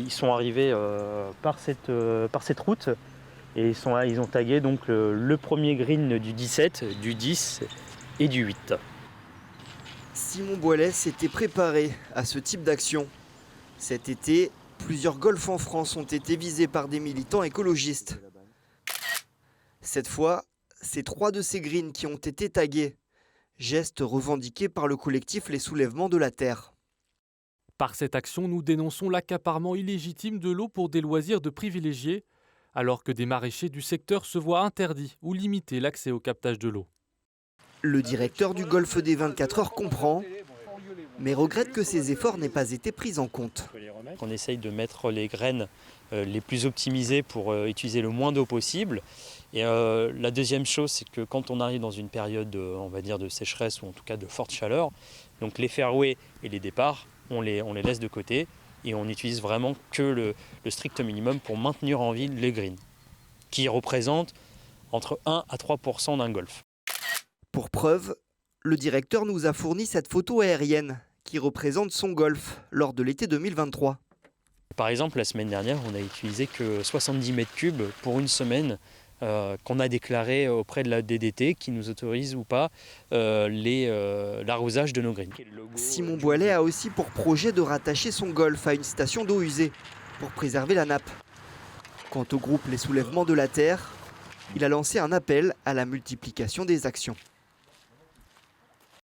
ils sont arrivés par cette route et ils ont tagué donc le premier green du 17, du 10 et du 8. Simon Boilet s'était préparé à ce type d'action. Cet été, plusieurs golfs en France ont été visés par des militants écologistes. Cette fois, c'est 3 de ces greens qui ont été tagués. Geste revendiqué par le collectif Les Soulèvements de la Terre. Par cette action, nous dénonçons l'accaparement illégitime de l'eau pour des loisirs de privilégiés, alors que des maraîchers du secteur se voient interdits ou limiter l'accès au captage de l'eau. Le directeur du golfe des 24 heures comprend, mais regrette que ces efforts n'aient pas été pris en compte. On essaye de mettre les graines les plus optimisées pour utiliser le moins d'eau possible. Et la deuxième chose, c'est que quand on arrive dans une période, on va dire, de sécheresse ou en tout cas de forte chaleur, donc les fairways et les départs, on les laisse de côté et on n'utilise vraiment que le strict minimum pour maintenir en vie les greens, qui représentent entre 1 à 3% d'un golf. Pour preuve, le directeur nous a fourni cette photo aérienne qui représente son golf lors de l'été 2023. Par exemple, la semaine dernière, on n'a utilisé que 70 mètres cubes pour une semaine qu'on a déclaré auprès de la DDT qui nous autorise ou pas l'arrosage de nos greens. Simon Boilet a aussi pour projet de rattacher son golf à une station d'eau usée pour préserver la nappe. Quant au groupe Les Soulèvements de la Terre, il a lancé un appel à la multiplication des actions.